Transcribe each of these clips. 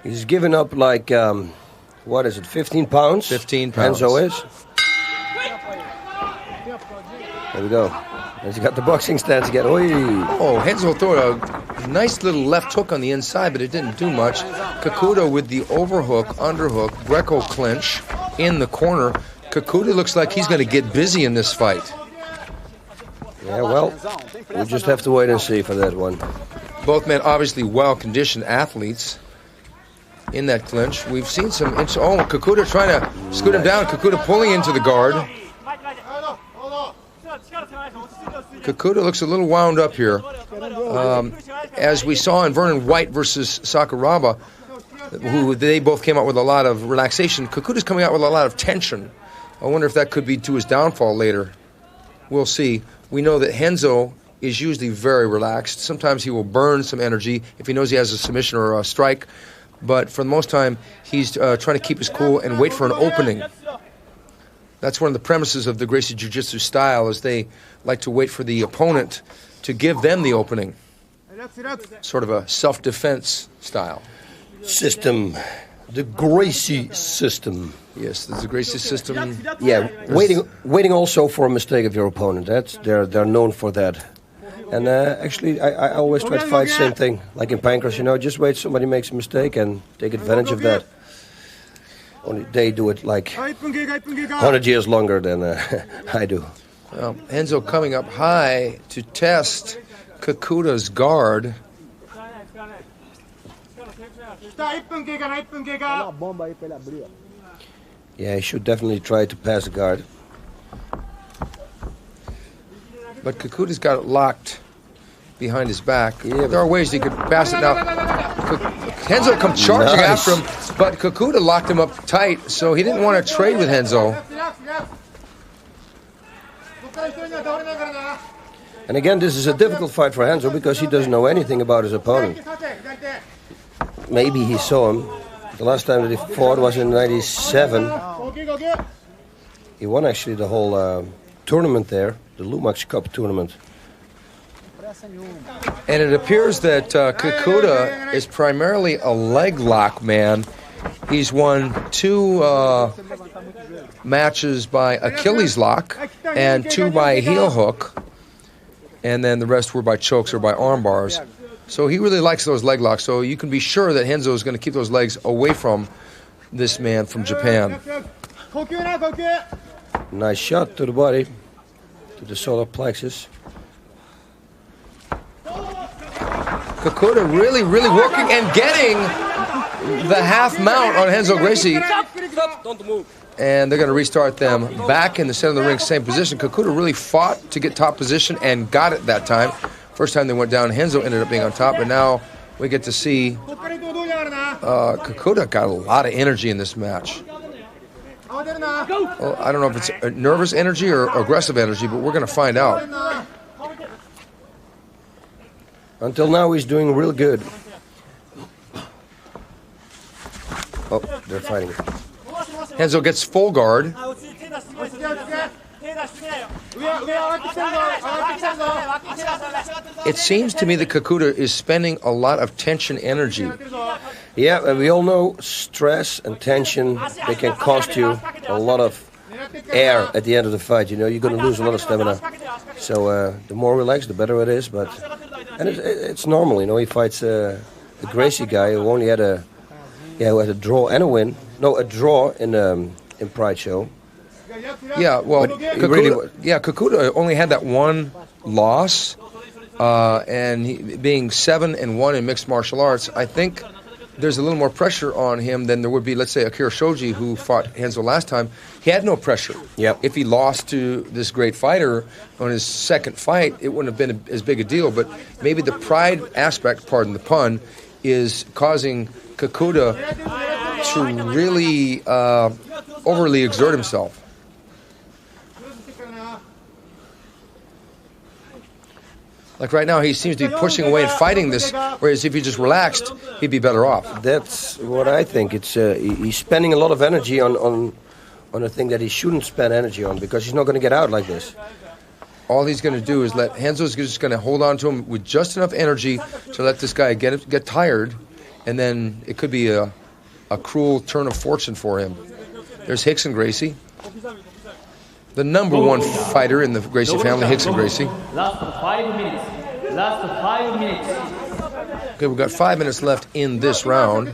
He's given up like, what is it, 15 pounds? 15 pounds. Renzo is. There we go. He's got the boxing stance again. Oy. Oh, Renzo threw a nice little left hook on the inside, but it didn't do much. Kikuta with the overhook, underhook, Greco clinch in the corner. Kikuta looks like he's going to get busy in this fight. Yeah, well, we'll just have to wait and see for that one. Both men obviously well-conditioned athletes in that clinch. We've seen some... Kikuta trying to scoot him down. Kikuta pulling into the guard. Kikuta looks a little wound up here. As we saw in Vernon White versus Sakuraba, who they both came out with a lot of relaxation, Kikuta's coming out with a lot of tension. I wonder if that could be to his downfall later. We'll see. We know that Renzo is usually very relaxed. Sometimes he will burn some energy if he knows he has a submission or a strike. But for the most time, he's trying to keep his cool and wait for an opening. That's one of the premises of the Gracie Jiu-Jitsu style, is they like to wait for the opponent to give them the opening. Sort of a self-defense style. System. The Gracie system. Yes, there's a Gracie system. Yeah, waiting also for a mistake of your opponent. They're known for that. And actually, I always try to fight the same thing. Like in Pancras, just wait somebody makes a mistake and take advantage of that. Only they do it like 100 years longer than I do. Well, Renzo coming up high to test Kikuta's guard. Yeah, he should definitely try to pass the guard. But Kikuta's got it locked behind his back. Yeah, there are ways he could pass it now. Renzo come charging after him, but Kikuta locked him up tight, so he didn't want to trade with Renzo. And again, this is a difficult fight for Renzo because he doesn't know anything about his opponent. Maybe he saw him. The last time that he fought was in '97. He won actually the whole tournament there, the Lumax Cup tournament. And it appears that Kikuta is primarily a leg lock man. He's won 2 matches by Achilles lock and 2 by heel hook. And then the rest were by chokes or by arm bars. So he really likes those leg locks. So you can be sure that Renzo is going to keep those legs away from this man from Japan. Nice shot to the body, to the solar plexus. Kikuta really working and getting the half mount on Renzo Gracie. And they're going to restart them back in the center of the ring, same position. Kikuta really fought to get top position and got it that time. First time they went down, Renzo ended up being on top, but now we get to see Kikuta got a lot of energy in this match. Well, I don't know if it's nervous energy or aggressive energy, but we're going to find out. Until now, he's doing real good. Oh, they're fighting. Renzo gets full guard. It seems to me that Kikuta is spending a lot of tension energy. Yeah, and we all know stress and tension, they can cost you a lot of air at the end of the fight. You're going to lose a lot of stamina. So the more relaxed, the better it is. And it's normal, he fights the Gracie guy who only had a draw and a win. No, a draw in Pride Show. Yeah, well, Kikuta only had that one loss, and being 7-1 in mixed martial arts, I think there's a little more pressure on him than there would be, let's say, Akira Shoji, who fought Renzo last time. He had no pressure. Yep. If he lost to this great fighter on his second fight, it wouldn't have been as big a deal. But maybe the pride aspect, pardon the pun, is causing Kikuta to really overly exert himself. Like right now, he seems to be pushing away and fighting this, whereas if he just relaxed, he'd be better off. That's what I think. It's he's spending a lot of energy on a thing that he shouldn't spend energy on because he's not going to get out like this. All he's going to do is Renzo's just going to hold on to him with just enough energy to let this guy get tired, and then it could be a cruel turn of fortune for him. There's Rickson Gracie, the #1 fighter in the Gracie family, Rickson Gracie. Last 5 minutes. Last 5 minutes. Okay, we've got 5 minutes left in this round.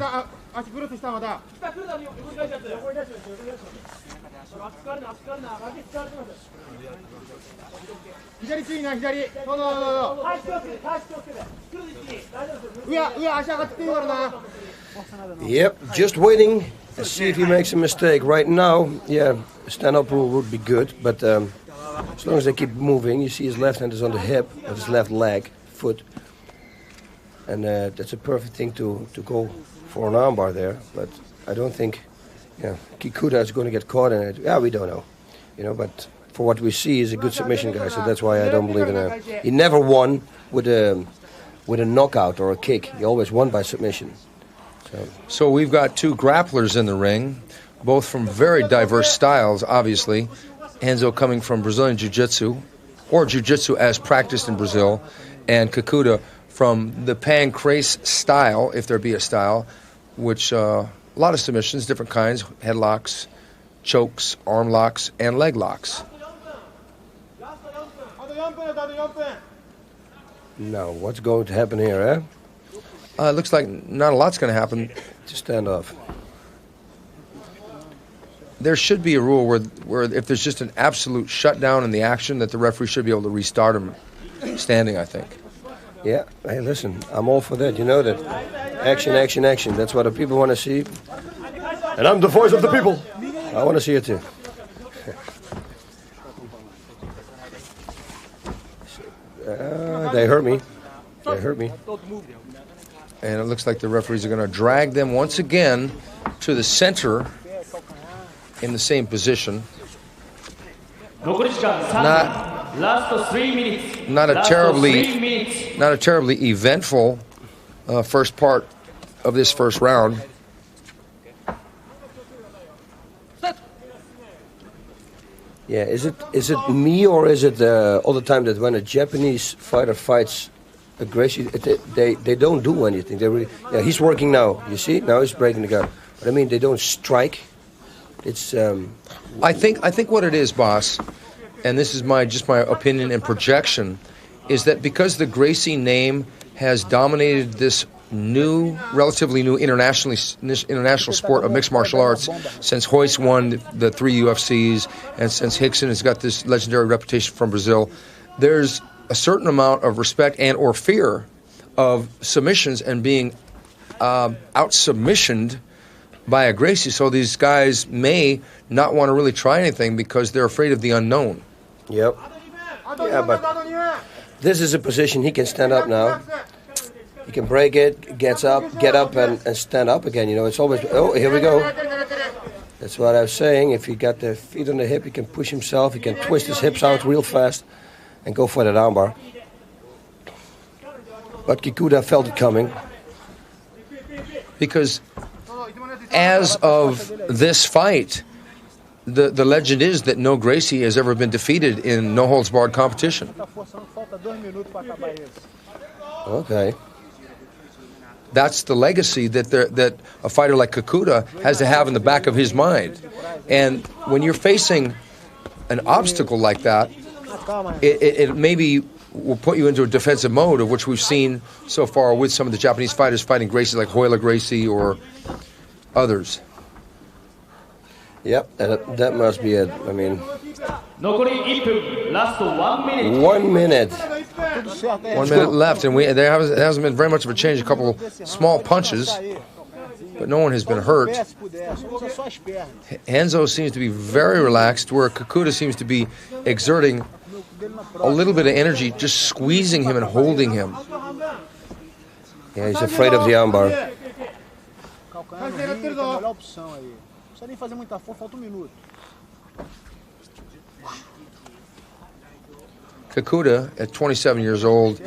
Yep, just waiting to see if he makes a mistake. Right now, yeah, stand-up rule would be good, but as long as they keep moving, you see his left hand is on the hip of his left leg, foot, and that's a perfect thing to go for an armbar there. But I don't think, Kikuta is going to get caught in it. Yeah, we don't know, but for what we see, he's a good submission guy, so that's why I don't believe in it. He never won with a knockout or a kick. He always won by submission. So we've got two grapplers in the ring, both from very diverse styles, obviously. Renzo coming from Brazilian Jiu-Jitsu, or Jiu-Jitsu as practiced in Brazil, and Kikuta from the pancrase style, if there be a style, which a lot of submissions, different kinds, headlocks, chokes, arm locks, and leg locks. Now, what's going to happen here, eh? It looks like not a lot's going to happen. Just stand off. There should be a rule where if there's just an absolute shutdown in the action, that the referee should be able to restart him standing, I think. Yeah, hey, listen, I'm all for that. You know that. Action, action, action. That's what the people want to see. And I'm the voice of the people. I want to see it too. They hurt me. They hurt me. And it looks like the referees are going to drag them once again to the center in the same position. Last 3 minutes. Not a terribly eventful first part of this first round. Yeah, is it me or is it all the time that when a Japanese fighter fights a Gracie, they don't do anything. He's working now. You see, now he's breaking the guard. But I mean, they don't strike. It's. I think what it is, boss, and this is my opinion and projection, is that because the Gracie name has dominated this relatively new international sport of mixed martial arts since Royce won the 3 UFCs and since Rickson has got this legendary reputation from Brazil, there's a certain amount of respect and or fear of submissions and being out-submissioned by a Gracie. So these guys may not want to really try anything because they're afraid of the unknown. Yep. Yeah, but this is a position he can stand up now. He can break it, get up and stand up again. It's always, here we go. That's what I was saying. If he got the feet on the hip, he can push himself. He can twist his hips out real fast and go for that armbar. But Kikuta felt it coming. Because as of this fight, the legend is that no Gracie has ever been defeated in no-holds-barred competition. Okay. That's the legacy that a fighter like Kikuta has to have in the back of his mind. And when you're facing an obstacle like that, it maybe will put you into a defensive mode, of which we've seen so far with some of the Japanese fighters fighting Gracie like Royler Gracie or others. Yep, that must be it. I mean, 1 minute. 1 minute. 1 minute left, and there hasn't been very much of a change. A couple small punches, but no one has been hurt. Renzo seems to be very relaxed, where Kikuta seems to be exerting a little bit of energy, just squeezing him and holding him. Yeah, he's afraid of the armbar. Kikuta, at 27 years old,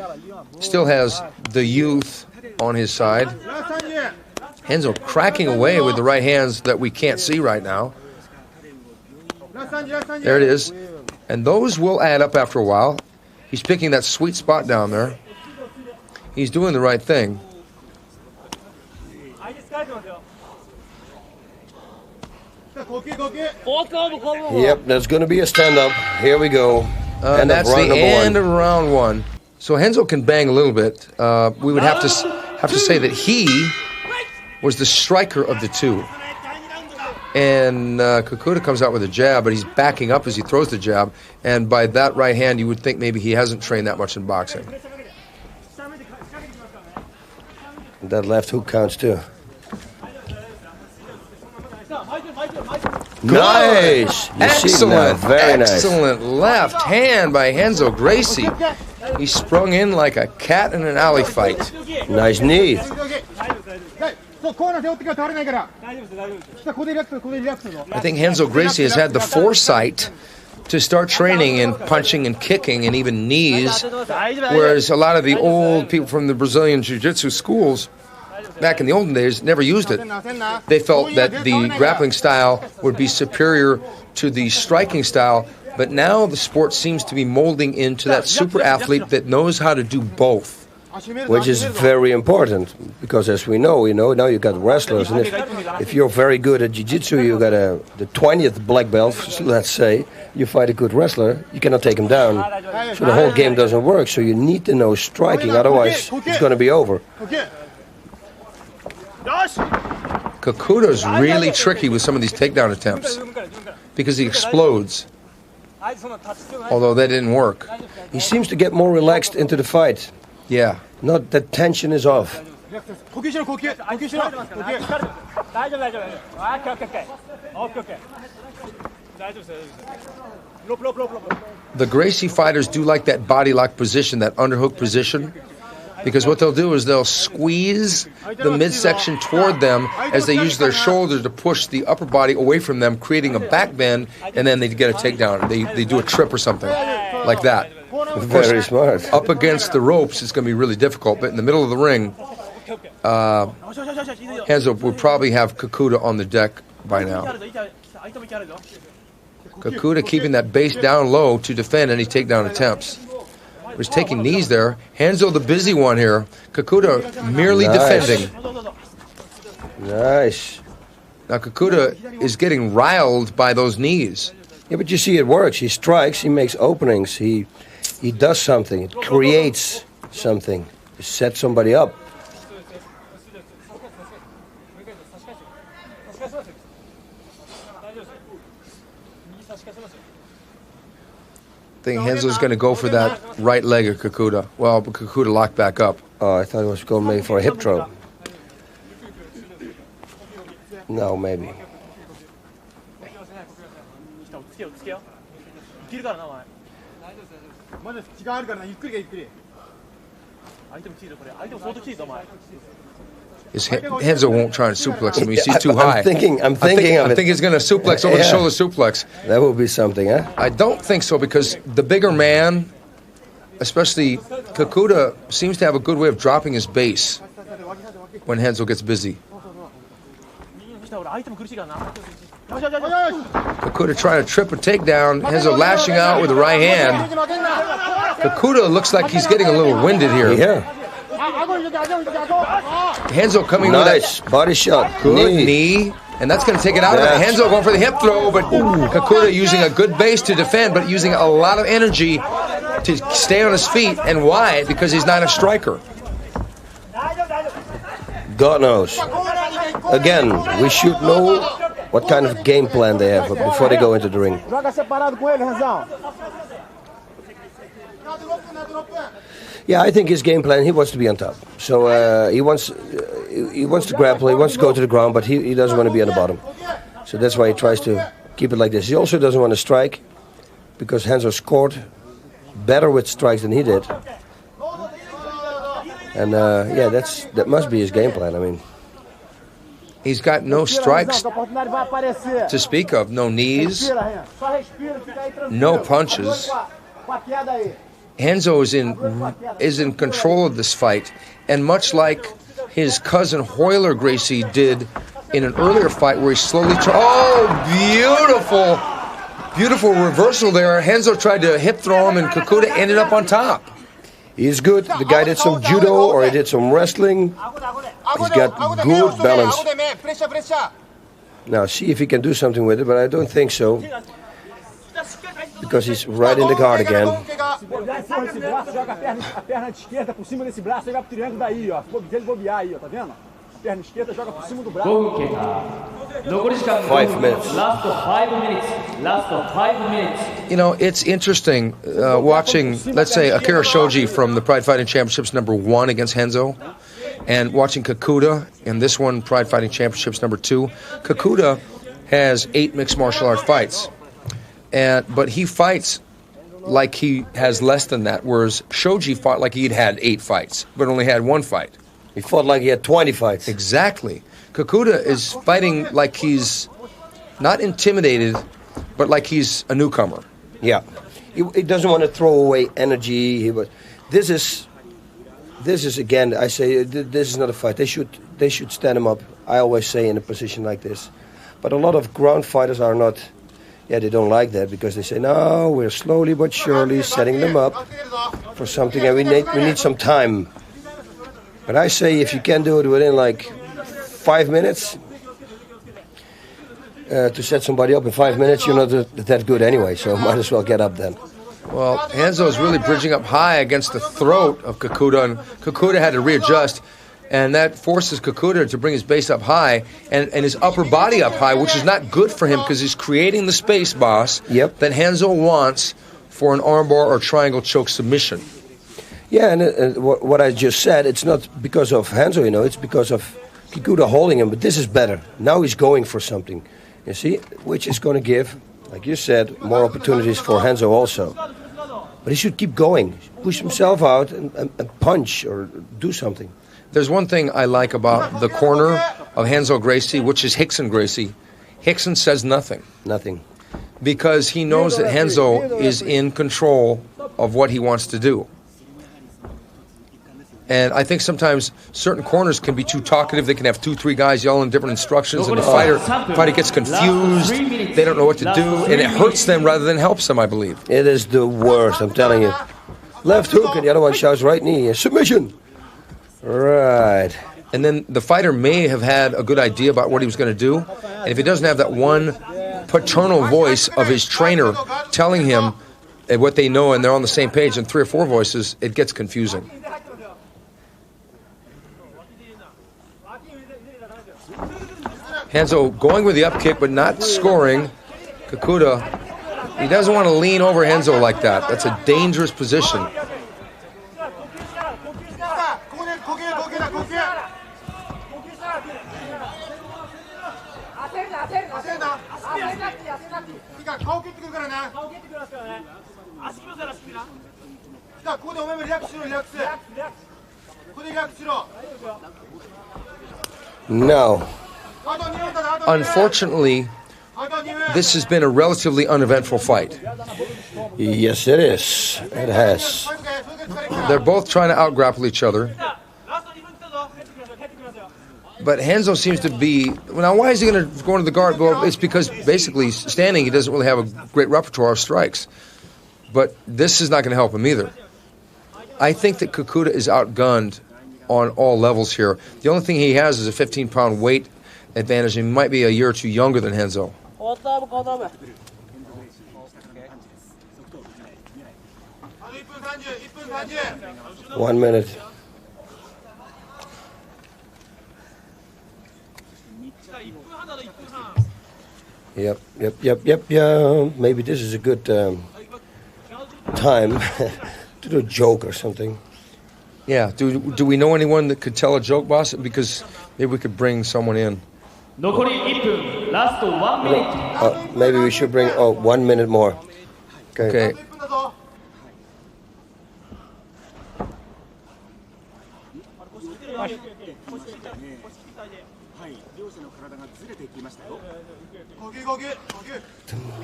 still has the youth on his side. Renzo cracking away with the right hands that we can't see right now. There it is. And those will add up after a while. He's picking that sweet spot down there. He's doing the right thing. Yep, that's going to be a stand-up. Here we go. And that's the end of round one. So Renzo can bang a little bit. We would have to say that he was the striker of the two. And Kikuta comes out with a jab, but he's backing up as he throws the jab. And by that right hand, you would think maybe he hasn't trained that much in boxing. That left hook counts too. Nice! Excellent, very nice. Excellent left hand by Renzo Gracie. He sprung in like a cat in an alley fight. Nice knee. I think Renzo Gracie has had the foresight to start training in punching and kicking and even knees, whereas a lot of the old people from the Brazilian Jiu-Jitsu schools back in the olden days never used it. They felt that the grappling style would be superior to the striking style, but now the sport seems to be molding into that super athlete that knows how to do both. Which is very important, because as we know, now you got wrestlers, and if you're very good at jiu-jitsu, you got the 20th black belt, let's say, you fight a good wrestler, you cannot take him down, so the whole game doesn't work, so you need to know striking, otherwise it's going to be over. Kikuta's really tricky with some of these takedown attempts, because he explodes, although that didn't work. He seems to get more relaxed into the fight. Yeah. Not the tension is off. The Gracie fighters do like that body lock position, that underhook position, because what they'll do is they'll squeeze the midsection toward them as they use their shoulder to push the upper body away from them, creating a back bend, and then they get a takedown. They do a trip or something like that. Very smart. Up against the ropes, it's going to be really difficult, but in the middle of the ring, Renzo would probably have Kikuta on the deck by now. Kikuta keeping that base down low to defend any takedown attempts. He's taking knees there. Renzo the busy one here. Kikuta merely defending. Nice. Now Kikuta is getting riled by those knees. Yeah, but you see it works. He strikes, he makes openings, he does something, it creates something, he sets somebody up. I think Renzo's going to go for that right leg of Kikuta. Well, but Kikuta locked back up. Oh, I thought he was going maybe for a hip throw. No, maybe. Renzo won't try to suplex him. He's too high. I'm thinking I think he's going to suplex over the shoulder suplex. That would be something, huh? I don't think so, because the bigger man, especially Kikuta, seems to have a good way of dropping his base when Renzo gets busy. Kikuta trying to trip a takedown. Renzo lashing out with the right hand. Kikuta looks like he's getting a little winded here. Yeah. Renzo coming nice. With that Body shot. good knee. And that's going to take it out of it. Renzo going for the hip throw, but Kikuta using a good base to defend, but using a lot of energy to stay on his feet. And why? Because he's not a striker. God knows. Again, we should know what kind of game plan they have before they go into the ring. Yeah, I think his game plan, he wants to be on top. So he wants to grapple, he wants to go to the ground, but he doesn't want to be on the bottom. So that's why he tries to keep it like this. He also doesn't want to strike, because Renzo scored better with strikes than he did. And yeah, that must be his game plan. I mean, he's got no strikes to speak of, no knees, no punches. Renzo is in control of this fight, and much like his cousin Royler Gracie did in an earlier fight where he slowly beautiful reversal there. Renzo tried to hip throw him, and Kikuta ended up on top. He's good. The guy did some judo or he did some wrestling. He's got good balance. Now, see if he can do something with it, but I don't think so. Because he's right in the guard again. Five minutes. Last 5 minutes. You know, it's interesting watching, let's say, Akira Shoji from the Pride Fighting Championships #1 against Renzo, and watching Kikuta in this one, Pride Fighting Championships #2. Kikuta has 8 mixed martial art fights, but he fights like he has less than that, whereas Shoji fought like he'd had 8 fights, but only had 1 fight. He fought like he had 20 fights. Exactly. Kikuta is fighting like he's not intimidated, but like he's a newcomer. Yeah. He doesn't want to throw away energy. This is again, I say, this is not a fight. They should stand him up, I always say, in a position like this. But a lot of ground fighters are not, they don't like that, because they say, no, we're slowly but surely setting them up for something, and we need some time. But I say, if you can do it within like 5 minutes, to set somebody up in 5 minutes, you're not that good anyway, so might as well get up then. Well, Renzo is really bridging up high against the throat of Kikuta, and Kikuta had to readjust, and that forces Kikuta to bring his base up high and his upper body up high, which is not good for him because he's creating the space, boss, that Renzo wants for an armbar or triangle choke submission. Yeah, and what I just said, it's not because of Renzo, it's because of Kikuta holding him, but this is better. Now he's going for something, you see, which is going to give, like you said, more opportunities for Renzo also. But he should keep going, push himself out and punch or do something. There's one thing I like about the corner of Renzo Gracie, which is Rickson Gracie. Rickson says nothing. Nothing. Because he knows that Renzo is in control of what he wants to do. And I think sometimes certain corners can be too talkative. They can have 2-3 guys yelling different instructions, and the fighter gets confused. They don't know what to do, and it hurts them rather than helps them, I believe. It is the worst, I'm telling you. Left hook, and the other one shouts right knee. Submission. Right. And then the fighter may have had a good idea about what he was going to do, and if he doesn't have that one paternal voice of his trainer telling him what they know, and they're on the same page, and 3 or 4 voices, it gets confusing. Renzo going with the up kick, but not scoring. Kikuta, he doesn't want to lean over Renzo like that. That's a dangerous position. No. Unfortunately, this has been a relatively uneventful fight. Yes, it is. It has. They're both trying to out-grapple each other. But Renzo seems to be... Now, why is he going to go into the guard? Well, it's because basically standing, he doesn't really have a great repertoire of strikes. But this is not going to help him either. I think that Kikuta is outgunned on all levels here. The only thing he has is a 15-pound weight advantage, and he might be a year or 2 younger than Renzo. 1 minute. Yep. Maybe this is a good time to do a joke or something. Yeah. Do we know anyone that could tell a joke, boss? Because maybe we could bring someone in. Last 1 minute. Maybe we should bring 1 minute more. Okay.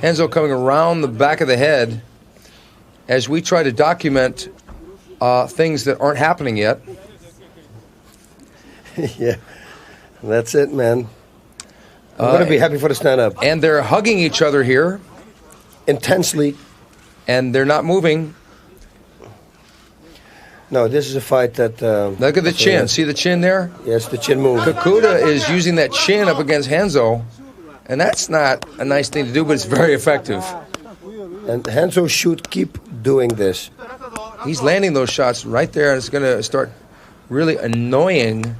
Renzo coming around the back of the head as we try to document things that aren't happening yet. Yeah, that's it, man. I'm going to be happy for the stand-up. And they're hugging each other here. Intensely. And they're not moving. No, this is a fight that... Look at the chin. See the chin there? Yes, the chin move. Kikuta is using that chin up against Renzo, and that's not a nice thing to do, but it's very effective. And Renzo should keep doing this. He's landing those shots right there, and it's going to start really annoying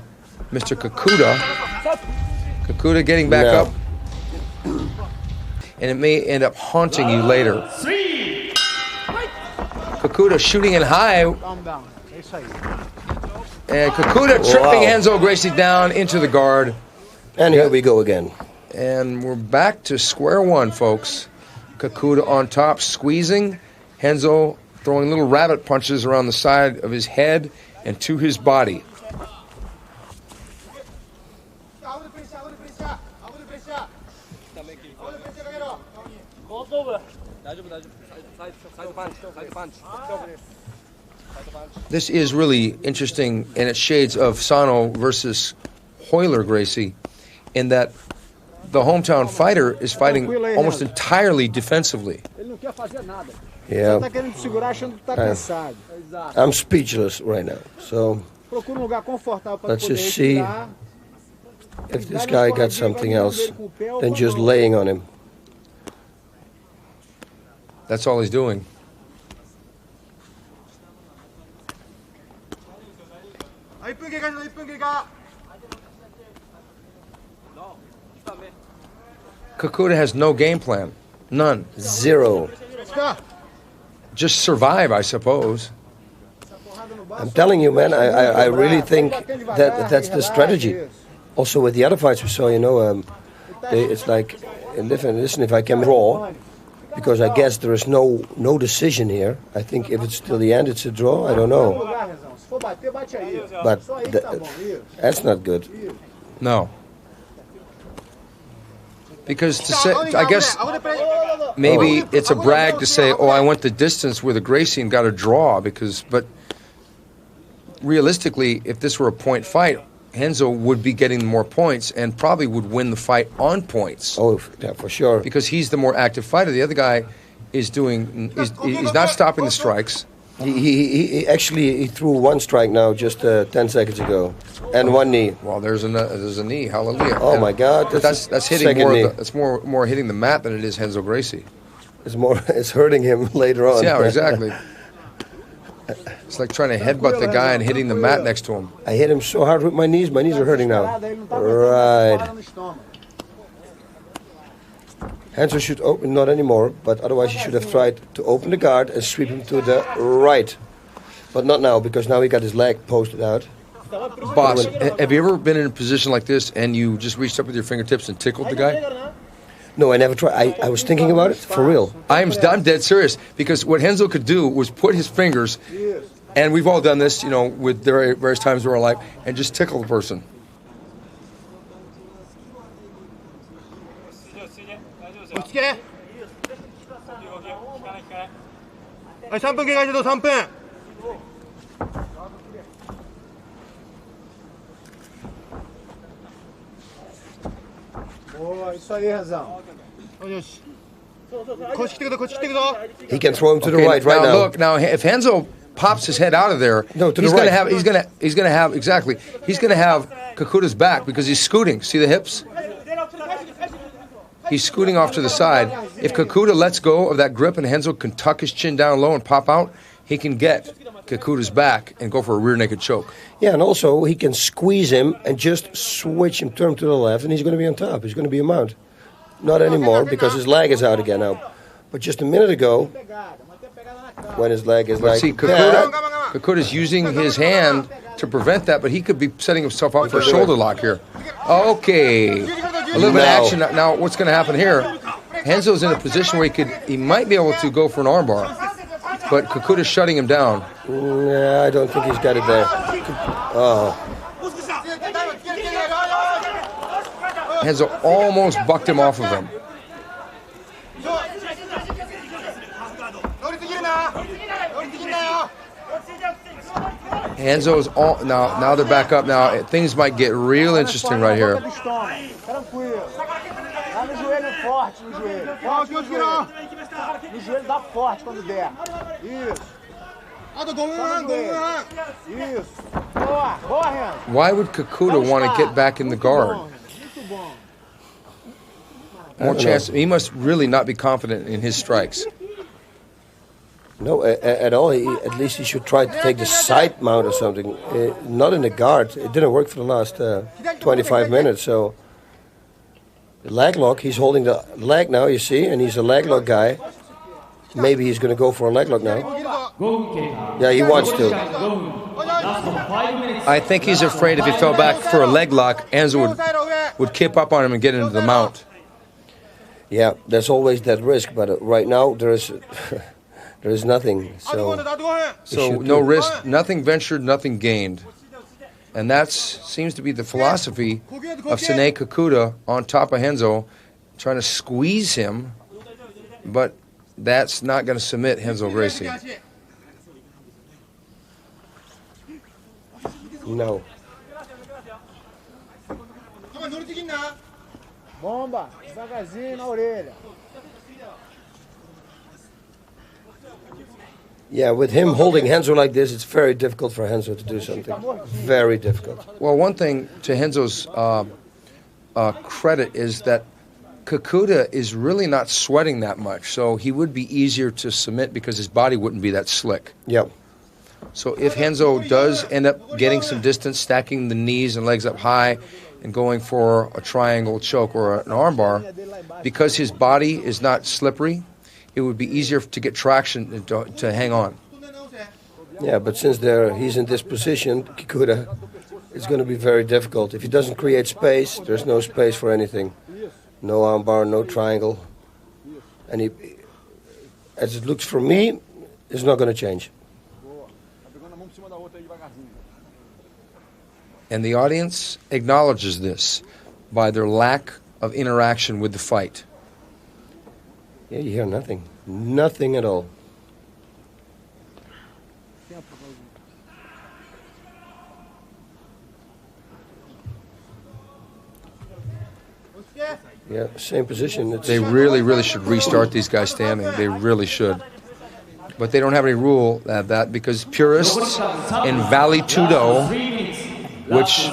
Mr. Kikuta. Kikuta getting back up. And it may end up haunting you later. Kikuta shooting in high. And Kikuta tripping Renzo Gracie down into the guard. And here we go again. And we're back to square one, folks. Kikuta on top, squeezing. Renzo throwing little rabbit punches around the side of his head and to his body. This is really interesting, and it shades of Sano versus Royler Gracie, in that the hometown fighter is fighting almost entirely defensively. Yeah. I'm speechless right now. So let's just see if this guy got something else than just laying on him. That's all he's doing. Kikuta has no game plan. None. Zero. Just survive, I suppose. I'm telling you, man, I really think that that's the strategy. Also with the other fights we saw, it's like, listen, if I can draw, because I guess there is no decision here. I think if it's till the end, it's a draw. I don't know. But that's not good. No. Because to say, I guess maybe it's a brag to say, oh, I went the distance with a Gracie and got a draw, but realistically, if this were a point fight, Renzo would be getting more points and probably would win the fight on points. Oh, yeah, for sure. Because he's the more active fighter. The other guy is he's not stopping the strikes. He actually threw one strike now just 10 seconds ago, and one knee. Well, there's a knee. Hallelujah. Oh my God, that's hitting more. That's more hitting the mat than it is Renzo Gracie. It's hurting him later on. Yeah, exactly. It's like trying to headbutt the guy and hitting the mat next to him. I hit him so hard with my knees. My knees are hurting now. Right. Renzo should open, not anymore, but otherwise he should have tried to open the guard and sweep him to the right. But not now, because now he got his leg posted out. Boss, have you ever been in a position like this and you just reached up with your fingertips and tickled the guy? No, I never tried. I was thinking about it, for real. I'm dead serious, because what Renzo could do was put his fingers, and we've all done this, with various times in our life, and just tickle the person. He can throw him to the right now. Look, now if Renzo pops his head out of there, he's gonna have Kikuta's back, because he's scooting. See the hips? He's scooting off to the side. If Kikuta lets go of that grip and Renzo can tuck his chin down low and pop out, he can get Kikuta's back and go for a rear naked choke. Yeah, and also he can squeeze him and just switch him, turn to the left, and he's going to be on top. He's going to be a mount. Not anymore, because his leg is out again now. But just a minute ago, when his leg is like Kikuta's using his hand to prevent that, but he could be setting himself up for a shoulder lock here. Okay. A little bit of action. Now, what's going to happen here? Renzo's in a position where he might be able to go for an armbar, but Kikuta's shutting him down. Yeah, I don't think he's got it there. Oh. Renzo almost bucked him off of him. Renzo's all now they're back up. Now things might get real interesting right here. Why would Kikuta want to get back in the guard? More chance. He must really not be confident in his strikes. No, at all. At least he should try to take the side mount or something. Not in the guard. It didn't work for the last 25 minutes. So the leg lock, he's holding the leg now, you see, and he's a leg lock guy. Maybe he's going to go for a leg lock now. Yeah, he wants to. I think he's afraid if he fell back for a leg lock, Renzo would kip up on him and get into the mount. Yeah, there's always that risk, but right now there is there is nothing. So no risk, nothing ventured, nothing gained. And that seems to be the philosophy of Sine Kikuta on top of Renzo, trying to squeeze him, but that's not going to submit Renzo Gracie. No. Bomba, devagarzinho na orelha. Yeah, with him holding Renzo like this, it's very difficult for Renzo to do something. Very difficult. Well, one thing to Renzo's credit is that Kikuta is really not sweating that much, so he would be easier to submit because his body wouldn't be that slick. Yeah. So if Renzo does end up getting some distance, stacking the knees and legs up high, and going for a triangle choke or an armbar, because his body is not slippery, it would be easier to get traction to hang on. Yeah, but since he's in this position, Kikuta, it's going to be very difficult. If he doesn't create space, there's no space for anything. No armbar, no triangle. And as it looks for me, it's not going to change. And the audience acknowledges this by their lack of interaction with the fight. Yeah, you hear nothing. Nothing at all. Yeah, same position. They really should restart these guys standing. They really should. But they don't have any rule at that because purists in Vale Tudo, which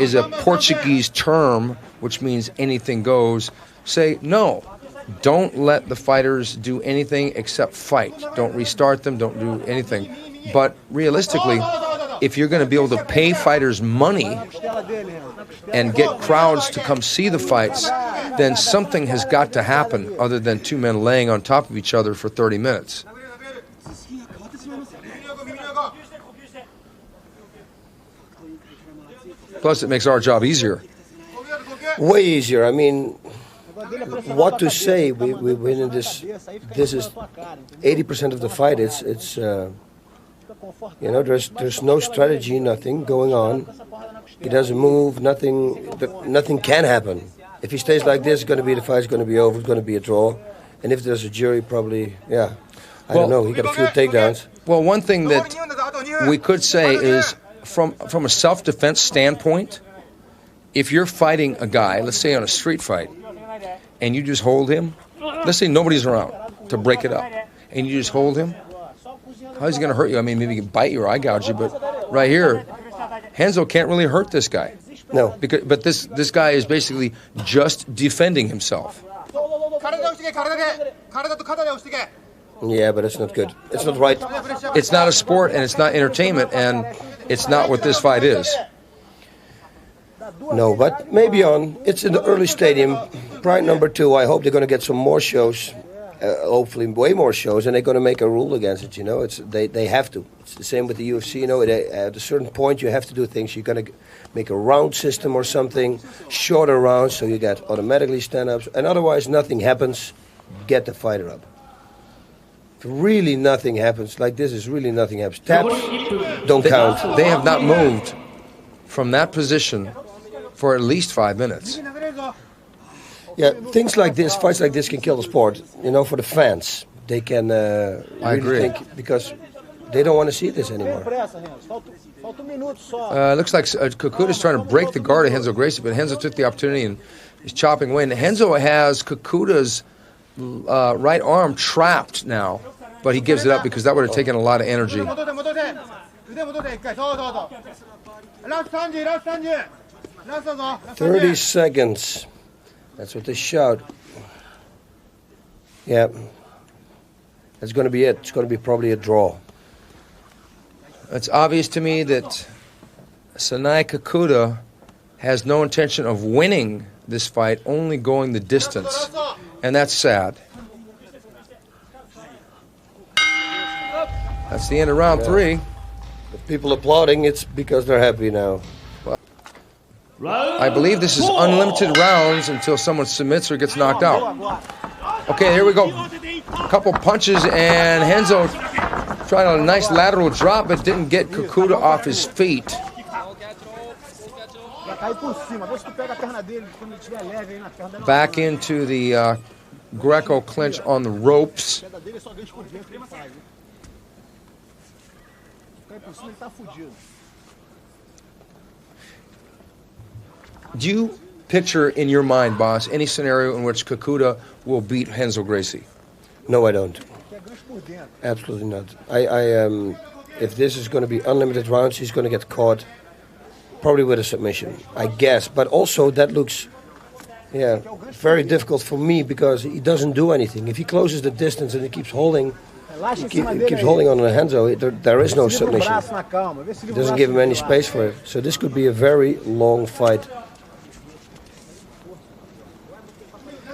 is a Portuguese term which means anything goes, say no. Don't let the fighters do anything except fight. Don't restart them. Don't do anything. But realistically, if you're going to be able to pay fighters money and get crowds to come see the fights, then something has got to happen other than two men laying on top of each other for 30 minutes. Plus, it makes our job easier. Way easier. I mean, what to say? We win in this. This is 80% of the fight. It's you know, there's no strategy, nothing going on. He doesn't move. Nothing can happen. If he stays like this, the fight's going to be over. It's going to be a draw. And if there's a jury, probably, yeah. I don't know. He got a few takedowns. Well, one thing that we could say is, from a self-defense standpoint, if you're fighting a guy, let's say on a street fight, and you just hold him, let's say nobody's around to break it up, and you just hold him, how's he going to hurt you? I mean, maybe he can bite you or eye gouge you, but right here, Renzo can't really hurt this guy. No. But this guy is basically just defending himself. Yeah, but it's not good. It's not right. It's not a sport, and it's not entertainment, and it's not what this fight is. No, but maybe on. It's in the early stadium. Pride number 2. I hope they're going to get some more shows. Hopefully way more shows, and they're going to make a rule against it, you know. They have to. It's the same with the UFC, you know. At a certain point, you have to do things. You're going to make a round system or something, shorter rounds, so you get automatically stand-ups, and otherwise nothing happens. Get the fighter up. If really nothing happens, like this is really nothing happens. Taps don't count. They have not moved from that position for at least 5 minutes. Yeah, things like this, fights like this can kill the sport. You know, for the fans, they can really I agree. think, because they don't want to see this anymore. Looks like Kikuta is trying to break the guard of Renzo Gracie, but Renzo took the opportunity and is chopping away. And Renzo has Kikuta's right arm trapped now but he gives it up because that would have taken a lot of energy. 30 seconds. That's what they shout. Yeah. That's going to be it. It's going to be probably a draw. It's obvious to me that Sinai Kikuta has no intention of winning this fight, only going the distance. And that's sad. That's the end of round 3. If people applauding, it's because they're happy now. I believe this is unlimited rounds until someone submits or gets knocked out. Okay, here we go. A couple punches, and Renzo tried a nice lateral drop, but didn't get Kikuta off his feet. Back into the Greco clinch on the ropes. Do you picture in your mind, boss, any scenario in which Kikuta will beat Renzo Gracie? No, I don't. Absolutely not. If this is going to be unlimited rounds, he's going to get caught probably with a submission, I guess. But also that looks, very difficult for me because he doesn't do anything. If he closes the distance and he keeps holding, keeps holding on Renzo, there is no submission. It doesn't give him any space for it. So this could be a very long fight.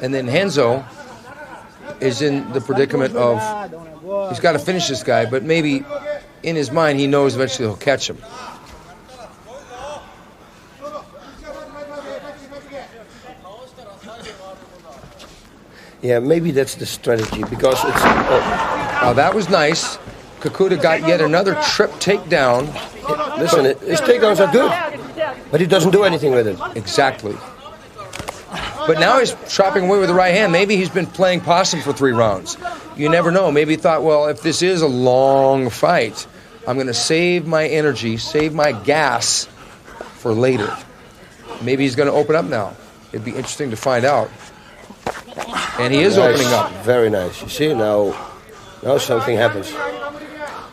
And then Renzo is in the predicament of he's got to finish this guy, but maybe in his mind he knows eventually he'll catch him. Yeah, maybe that's the strategy because it's... Oh, that was nice. Kikuta got yet another trip takedown. Listen, his takedowns are good, but he doesn't do anything with it. Exactly. But now he's chopping away with the right hand. Maybe he's been playing possum for 3 rounds. You never know. Maybe he thought, well, if this is a long fight, I'm going to save my energy, save my gas for later. Maybe he's going to open up now. It'd be interesting to find out. And he is opening up. Very nice. You see, now something happens.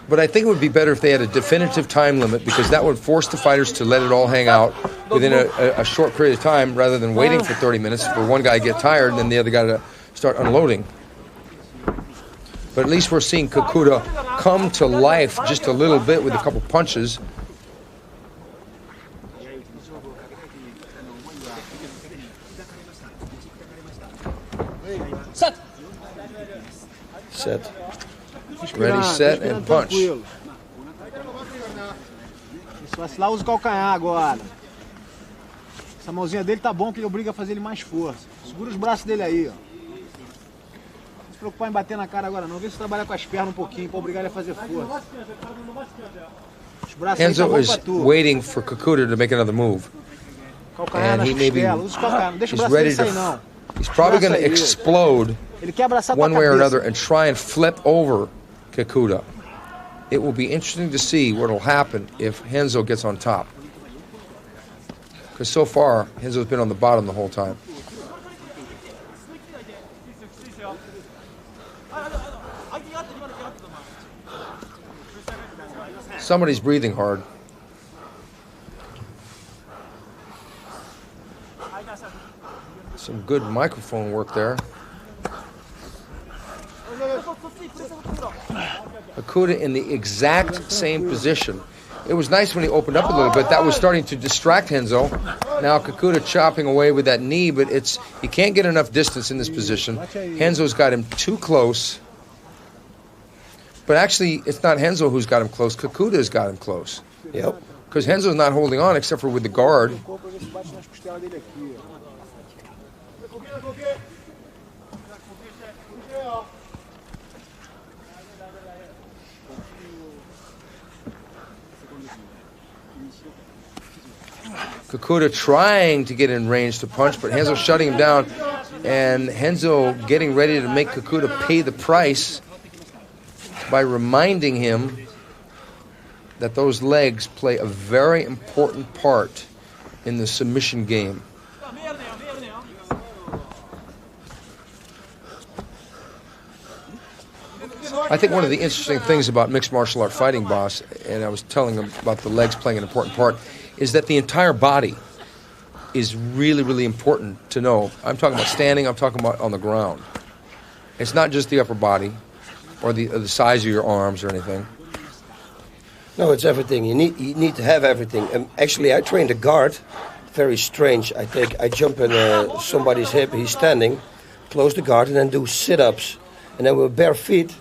But I think it would be better if they had a definitive time limit because that would force the fighters to let it all hang out within a short period of time rather than waiting for 30 minutes for one guy to get tired and then the other guy to start unloading. But at least we're seeing Kikuta come to life just a little bit with a couple punches. Set. Ready, set, and punch. Isso, vacilar, usa o calcanhar agora. Essa mãozinha dele tá bom que ele obriga a fazer ele mais força. Segura os braços dele aí, ó. Não se preocupar em bater na cara agora não. Vê se trabalha com as pernas um pouquinho para obrigar ele a fazer força. Os braços aí tá bom pra tu. Waiting for Kikuta to make another move. Calcanhar nas costelas. Usa o calcanhar. Não deixa o braço dele sair não. He's probably going to explode Ele quer abraçar tua one way or cabeça. another and try and flip over Kikuta. It will be interesting to see what will happen if Renzo gets on top. Because so far, Renzo's been on the bottom the whole time. Somebody's breathing hard. Some good microphone work there. Kikuta in the exact same position. It was nice when he opened up a little bit. That was starting to distract Renzo. Now Kikuta chopping away with that knee, but he can't get enough distance in this position. Renzo's got him too close. But actually, it's not Renzo who's got him close. Kikuta's got him close. Yep. Because Renzo's not holding on except for with the guard. Kikuta trying to get in range to punch, but Renzo shutting him down. And Renzo getting ready to make Kikuta pay the price by reminding him that those legs play a very important part in the submission game. I think one of the interesting things about mixed martial art fighting, boss, and I was telling him about the legs playing an important part, is that the entire body is really, really important to know. I'm talking about standing, I'm talking about on the ground. It's not just the upper body or the size of your arms or anything. No, it's everything. You need to have everything. Actually, I trained a guard. Very strange. I jump in somebody's hip. He's standing, close the guard, and then do sit-ups. And then with bare feet,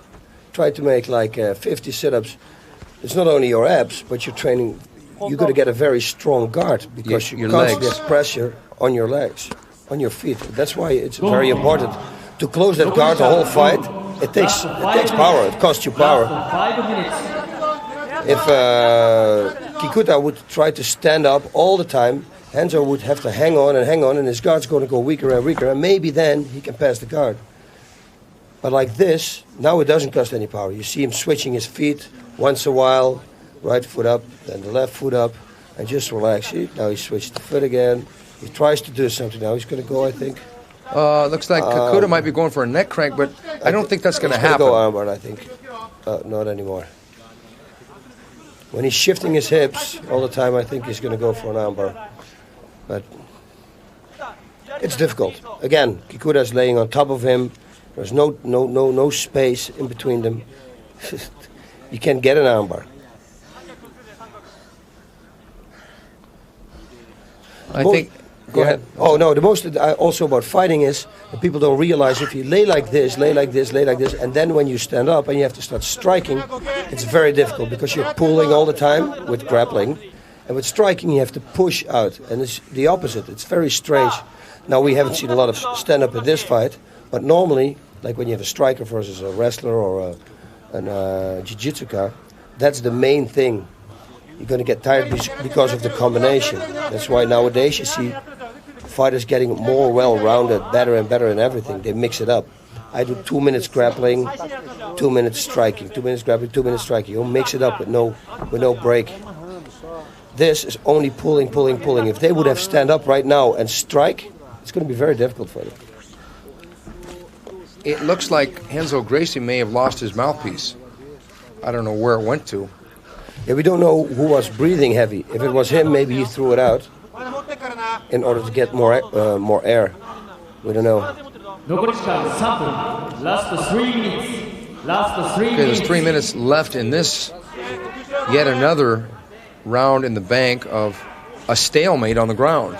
try to make like 50 sit-ups. It's not only your abs, but you're training. You're going to get a very strong guard because you constantly have pressure on your legs, on your feet. That's why it's very important to close that guard the whole fight. It takes power. It costs you power. 5 minutes. If Kikuta would try to stand up all the time, Renzo would have to hang on, and his guard's going to go weaker and weaker, and maybe then he can pass the guard. But like this, now it doesn't cost any power. You see him switching his feet once in a while, right foot up, then the left foot up, and just relax. See? Now he switched the foot again. He tries to do something now. He's going to go, I think. Looks like Kikuta might be going for a neck crank, but I don't think that's going to happen. He's going to go armbar, I think. Not anymore. When he's shifting his hips all the time, I think he's going to go for an armbar. But it's difficult. Again, Kikuta is laying on top of him. There's no space in between them. You can't get an armbar. Go ahead. Oh no, the most also about fighting is that people don't realize if you lay like this, and then when you stand up and you have to start striking, it's very difficult because you're pulling all the time with grappling, and with striking you have to push out, and it's the opposite. It's very strange. Now we haven't seen a lot of stand-up in this fight, but normally, like when you have a striker versus a wrestler or a jiu-jitsuka, that's the main thing. You're going to get tired because of the combination. That's why nowadays you see fighters getting more well-rounded, better and better in everything. They mix it up. I do 2 minutes grappling, 2 minutes striking, 2 minutes grappling, 2 minutes striking. You mix it up with no break. This is only pulling. If they would have stand up right now and strike, it's going to be very difficult for them. It looks like Renzo Gracie may have lost his mouthpiece. I don't know where it went to. Yeah, we don't know who was breathing heavy. If it was him, maybe he threw it out in order to get more air. We don't know. Last 3 minutes. Okay, there's 3 minutes left in this. Yet another round in the bank of a stalemate on the ground.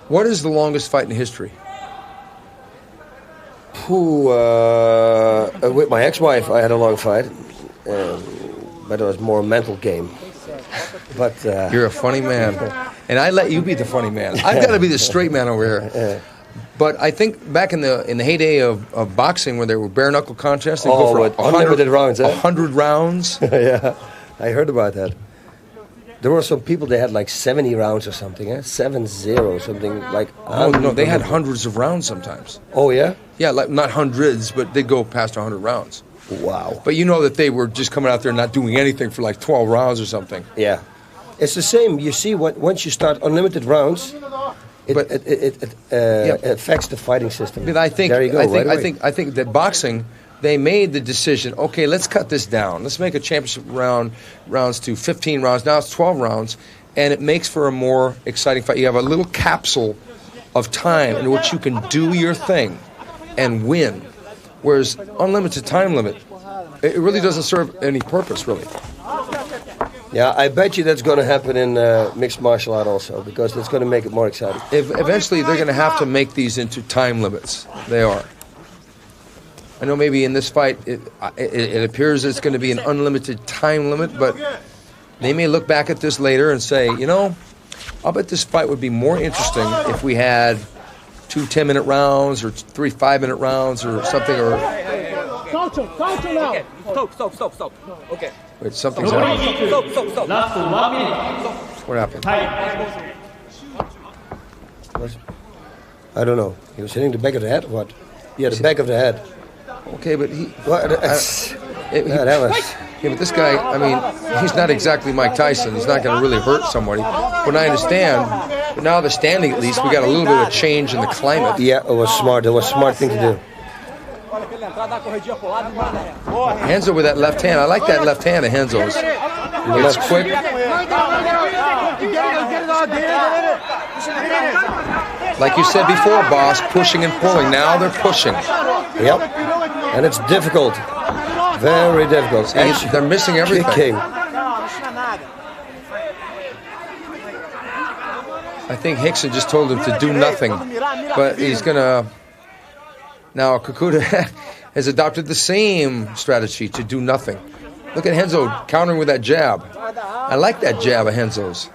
What is the longest fight in history? With my ex-wife, I had a long fight, but it was more a mental game. But you're a funny man, and I let you be the funny man. I've got to be the straight man over here. But I think back in the heyday of boxing, when there were bare knuckle contests, they go for unlimited rounds. 100 rounds. Yeah, I heard about that. There were some people, they had like 70 rounds or something, 7-0, something like... Oh, no, they had hundreds of rounds sometimes. Oh, yeah? Yeah, like not hundreds, but they'd go past 100 rounds. Wow. But you know that they were just coming out there not doing anything for like 12 rounds or something. Yeah. It's the same. You see, once you start unlimited rounds, it affects the fighting system. But I think, there you go, I think that boxing... They made the decision, okay, let's cut this down. Let's make a championship rounds to 15 rounds. Now it's 12 rounds, and it makes for a more exciting fight. You have a little capsule of time in which you can do your thing and win, whereas unlimited time limit, it really doesn't serve any purpose, really. Yeah, I bet you that's going to happen in mixed martial art also, because that's going to make it more exciting. Eventually, they're going to have to make these into time limits. They are. I know maybe in this fight it appears it's going to be an unlimited time limit, but they may look back at this later and say, you know, I'll bet this fight would be more interesting if we had 2 10-minute rounds or 3 5-minute rounds or something. Or Counter now. Stop. Okay. Wait, something's happening. Stop. Last 1 minute. What happened? I don't know. He was hitting the back of the head or what? Yeah, the back of the head. Okay, but he... What? That was... Yeah, but this guy, I mean, he's not exactly Mike Tyson. He's not going to really hurt somebody. But I understand. But now the standing, at least, we got a little bit of change in the climate. Yeah, it was smart. It was a smart thing to do. Renzo with that left hand. I like that left hand of Renzo's. It's quick. Like you said before, boss, pushing and pulling. Now they're pushing. Yep. And it's difficult. Very difficult. They're missing everything. Kicking. I think Hickson just told him to do nothing. But he's going to... Now, Kikuta has adopted the same strategy to do nothing. Look at Renzo countering with that jab. I like that jab of Renzo's.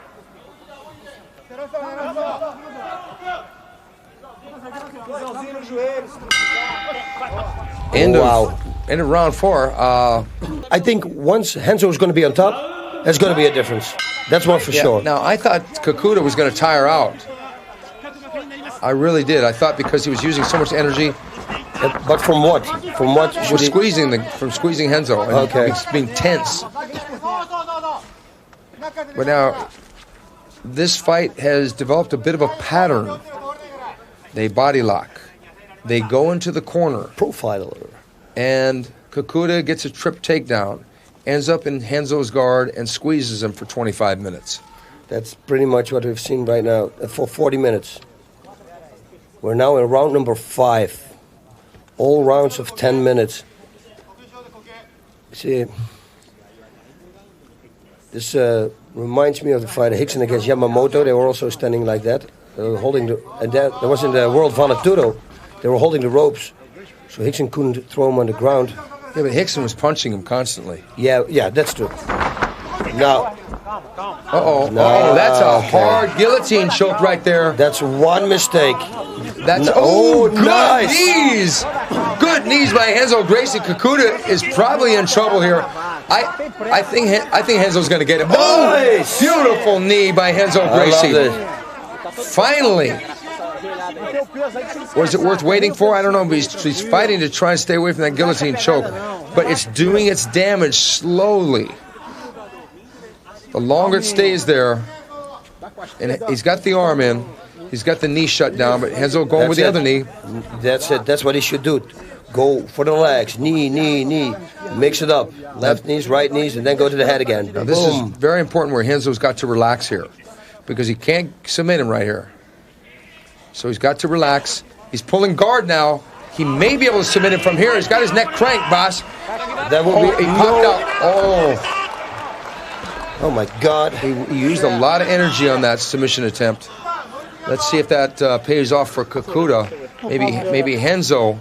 End of round 4. I think once Renzo is going to be on top, there's going to be a difference. That's one for sure. Now, I thought Kikuta was going to tire out. I really did. I thought because he was using so much energy. But from what? From what? From squeezing Renzo. Okay. Being tense. But now, this fight has developed a bit of a pattern. They body lock. They go into the corner. Profiler. And Kikuta gets a trip takedown, ends up in Renzo's guard, and squeezes him for 25 minutes. That's pretty much what we've seen right now for 40 minutes. We're now in round number 5. All rounds of 10 minutes. See, this reminds me of the fight Hickson against Yamamoto. They were also standing like that, holding the. And that was in the World Valeturo. They were holding the ropes, so Hickson couldn't throw him on the ground. Yeah, but Hickson was punching him constantly. Yeah, that's true. Now. No, that's a hard guillotine choke right there. That's one mistake. That's good nice. Knees. Good knees by Renzo Gracie. Kikuta is probably in trouble here. I think Renzo's going to get it. Nice. Oh, beautiful knee by Renzo Gracie. Finally. Was it worth waiting for? I don't know, but he's fighting to try and stay away from that guillotine choke. But it's doing its damage slowly. The longer it stays there, and he's got the arm in, he's got the knee shut down, but Renzo going with the other knee. That's it. That's what he should do. Go for the legs. Knee. Mix it up. Left knees, right knees, and then go to the head again. Now, this is very important where Renzo's got to relax here because he can't submit him right here. So he's got to relax. He's pulling guard now. He may be able to submit him from here. He's got his neck cranked, boss. That will be... He popped out. Oh, my God. He used a lot of energy on that submission attempt. Let's see if that pays off for Kikuta. Maybe Renzo.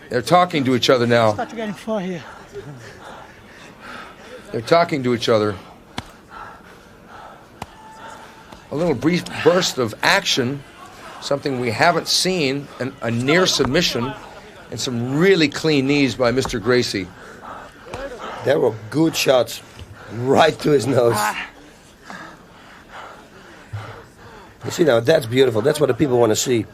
They're talking to each other now. They're talking to each other. A little brief burst of action, something we haven't seen, a near submission, and some really clean knees by Mr. Gracie. There were good shots right to his nose. You see now, that's beautiful. That's what the people want to see.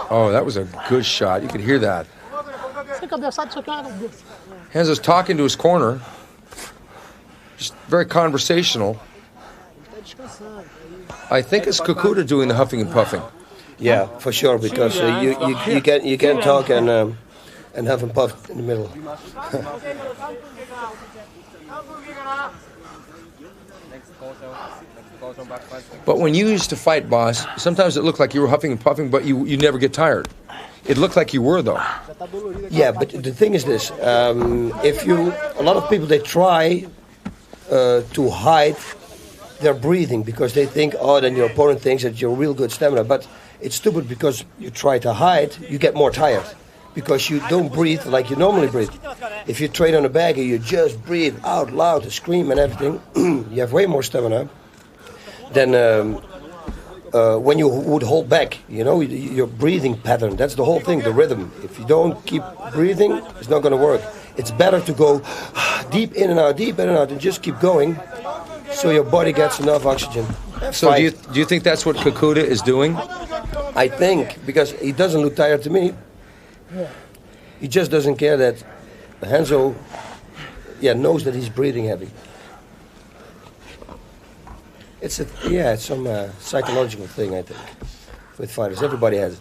Oh, that was a good shot. You could hear that. Renzo's talking to his corner. Just very conversational. I think it's Kikuta doing the huffing and puffing. Yeah, for sure, because you can't talk and huff and puff in the middle. But when you used to fight, boss, sometimes it looked like you were huffing and puffing, but you never get tired. It looked like you were, though. Yeah, but the thing is this: a lot of people, they try to hide their breathing because they think, then your opponent thinks that you're real good stamina. But it's stupid because you try to hide, you get more tired because you don't breathe like you normally breathe. If you train on a bag and you just breathe out loud, scream and everything, you have way more stamina than when you would hold back. You know, your breathing pattern. That's the whole thing, the rhythm. If you don't keep breathing, it's not going to work. It's better to go deep in and out, and just keep going. so your body gets enough oxygen. So do you think that's what Kikuta is doing? I think, because he doesn't look tired to me. He just doesn't care that Renzo knows that he's breathing heavy. It's some psychological thing, I think, with fighters. Everybody has it.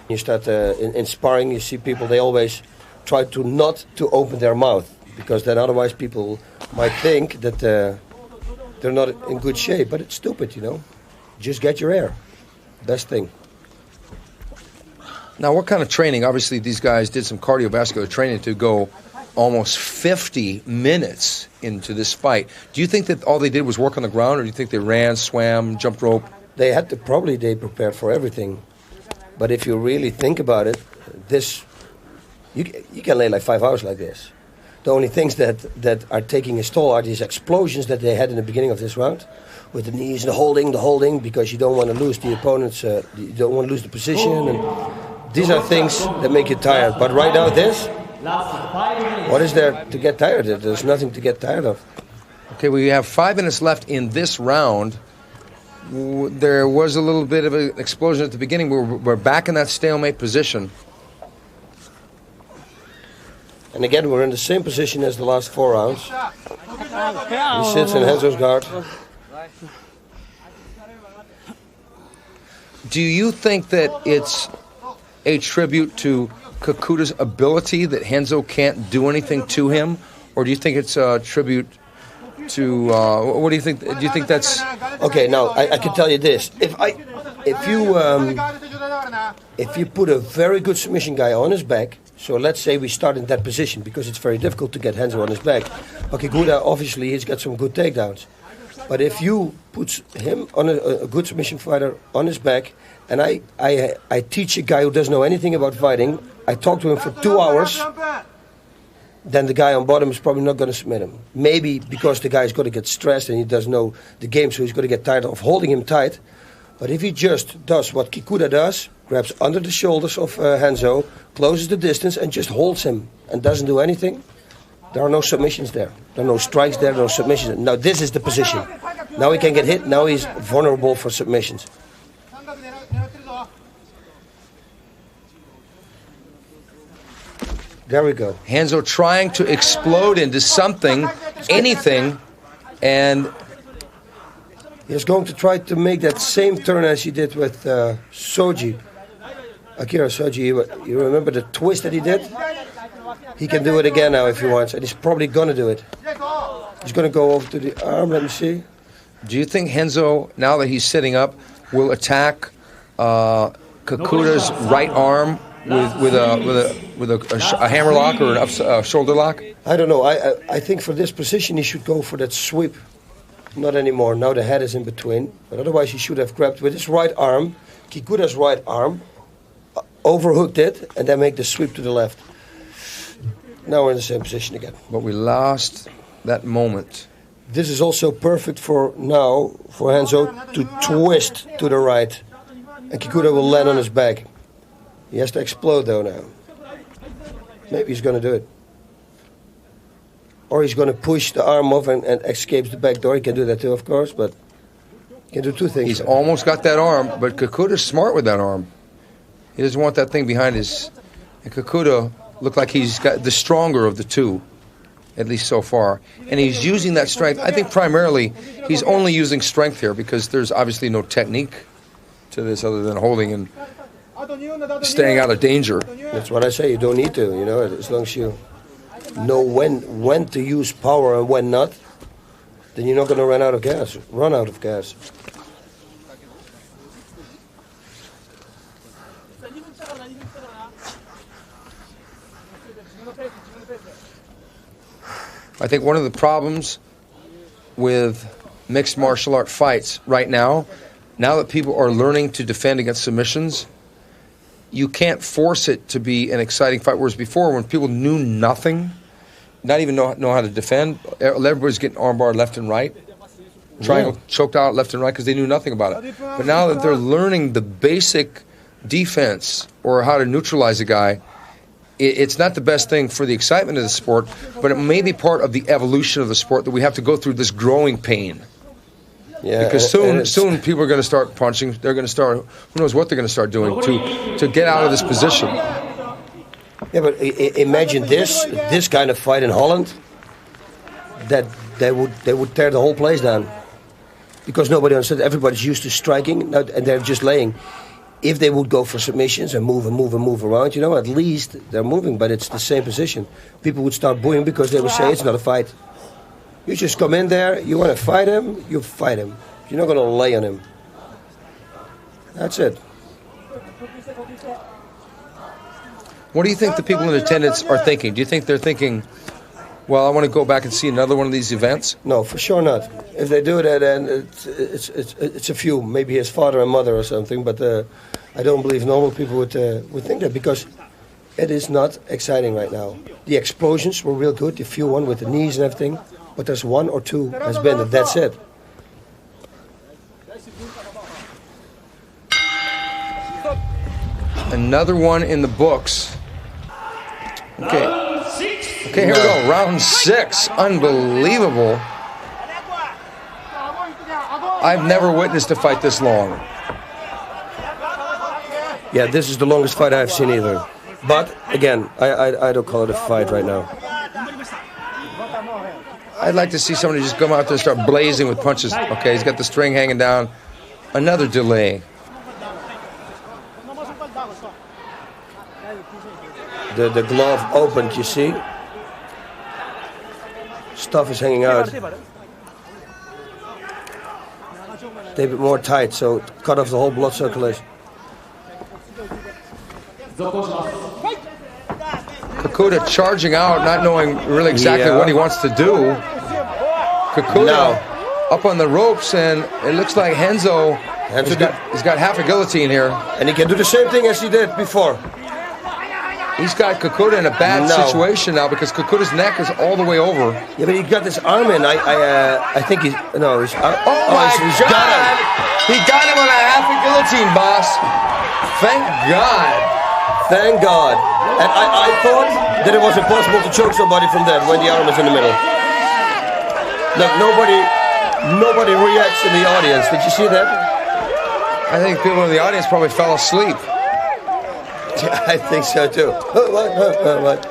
You start in sparring, you see people, they always try to not to open their mouth, because then otherwise people might think that they're not in good shape. But it's stupid, Just get your air. Best thing. Now, what kind of training? Obviously, these guys did some cardiovascular training to go almost 50 minutes into this fight. Do you think that all they did was work on the ground, or do you think they ran, swam, jumped rope? They prepared for everything. But if you really think about it, you can lay like 5 hours like this. The only things that are taking its toll are these explosions that they had in the beginning of this round, with the knees and the holding, because you don't want to lose the opponent's, you don't want to lose the position. And these are things that make you tired. But right now, what is there to get tired of? There's nothing to get tired of. Okay, we have 5 minutes left in this round. There was a little bit of an explosion at the beginning. We're back in that stalemate position. And again, we're in the same position as the last 4 rounds. He sits in Renzo's guard. Do you think that it's a tribute to Kikuta's ability that Renzo can't do anything to him? Or do you think it's a tribute to, what do you think? Do you think that's... Okay, now, I can tell you this. If you put a very good submission guy on his back, so let's say we start in that position, because it's very difficult to get Renzo on his back. Okay, Kikuta, obviously, he's got some good takedowns. But if you put him on a good submission fighter on his back, and I teach a guy who doesn't know anything about fighting, I talk to him for 2 hours, then the guy on bottom is probably not going to submit him. Maybe because the guy's got to get stressed and he doesn't know the game, so he's going to get tired of holding him tight. But if he just does what Kikuta does, grabs under the shoulders of Renzo, closes the distance and just holds him and doesn't do anything, there are no submissions there. There are no strikes there, no submissions. Now this is the position. Now he can get hit, now he's vulnerable for submissions. There we go. Renzo trying to explode into something, anything, and... He's going to try to make that same turn as he did with Soji. Akira Soji, you remember the twist that he did? He can do it again now if he wants, and he's probably going to do it. He's going to go over to the arm, let me see. Do you think Renzo, now that he's sitting up, will attack Kikuta's right arm with a hammerlock or a shoulder lock? I don't know. I think for this position he should go for that sweep. Not anymore. Now the head is in between. But otherwise he should have grabbed with his right arm, Kikuta's right arm, overhooked it, and then make the sweep to the left. Now we're in the same position again. But we lost that moment. This is also perfect for Renzo to twist to the right. And Kikuta will land on his back. He has to explode though now. Maybe he's going to do it. Or he's going to push the arm off and escapes the back door. He can do that too, of course, but he can do 2 things. He's almost got that arm, but Kikuta's smart with that arm. He doesn't want that thing behind his... And Kikuta looked like he's got the stronger of the two, at least so far. And he's using that strength. I think primarily he's only using strength here because there's obviously no technique to this other than holding and staying out of danger. That's what I say. You don't need to, as long as you know when to use power and when not, then you're not going to run out of gas. I think one of the problems with mixed martial art fights right now that people are learning to defend against submissions, you can't force it to be an exciting fight. Whereas before, when people knew nothing, not even know how to defend, everybody's getting armbarred left and right, triangle choked out left and right because they knew nothing about it. But now that they're learning the basic defense or how to neutralize a guy, it's not the best thing for the excitement of the sport, but it may be part of the evolution of the sport that we have to go through this growing pain Yeah, because soon people are going to start punching. They're going to start. Who knows what they're going to start doing to get out of this position. Yeah, but imagine this kind of fight in Holland. That they would tear the whole place down, because nobody understands. Everybody's used to striking, and they're just laying. If they would go for submissions and move around, at least they're moving, but it's the same position. People would start booing because they would say it's not a fight. You just come in there, you want to fight him, you fight him. You're not going to lay on him. That's it. What do you think the people in attendance are thinking? Do you think they're thinking, well, I want to go back and see another one of these events? No, for sure not. If they do that, then it's a few, maybe his father and mother or something, but I don't believe normal people would think that, because it is not exciting right now. The explosions were real good, the few one with the knees and everything, but there's one or two has been, that's it. Another one in the books. Okay, here we go. Round 6. Unbelievable. I've never witnessed a fight this long. Yeah, this is the longest fight I've seen either. But, again, I don't call it a fight right now. I'd like to see somebody just come out there and start blazing with punches. Okay, he's got the string hanging down. Another delay. The glove opened, you see? Stuff is hanging out. Tape it more tight, so cut off the whole blood circulation. Kikuta charging out, not knowing really exactly what he wants to do. Kikuta up on the ropes, and it looks like Renzo has got half a guillotine here. And he can do the same thing as he did before. He's got Kikuta in a bad situation now, because Kikuta's neck is all the way over. Yeah, but he got this arm in. I think he's... No, he's... He's got him! He got him on a half a guillotine, boss. Thank God. Thank God. And I thought that it was impossible to choke somebody from that when the arm is in the middle. Look, nobody reacts in the audience. Did you see that? I think people in the audience probably fell asleep. I think so too. What?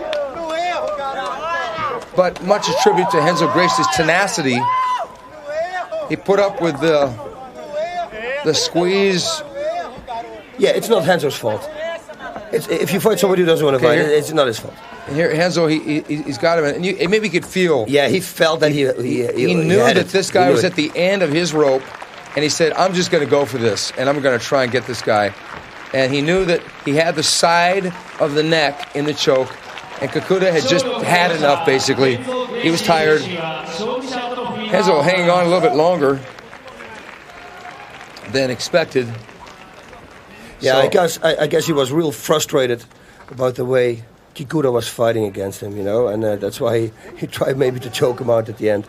But much attribute to Renzo Gracie's tenacity. He put up with the squeeze. Yeah, it's not Renzo's fault. If you fight somebody who doesn't want to fight, it's not his fault. Here, Renzo, he's got him, and maybe he could feel. Yeah, he felt that he knew that this guy was at the end of his rope, and he said, "I'm just going to go for this, and I'm going to try and get this guy." And he knew that he had the side of the neck in the choke, and Kikuta had just had enough, basically. He was tired. Renzo hanging on a little bit longer than expected. Yeah, so, I guess he was real frustrated about the way Kikuta was fighting against him, and that's why he tried maybe to choke him out at the end.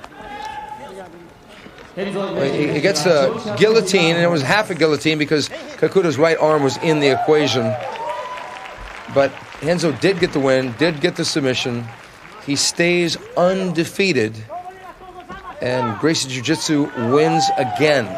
He gets a guillotine, and it was half a guillotine because Kikuta's right arm was in the equation. But Renzo did get the win, did get the submission. He stays undefeated, and Gracie Jiu-Jitsu wins again.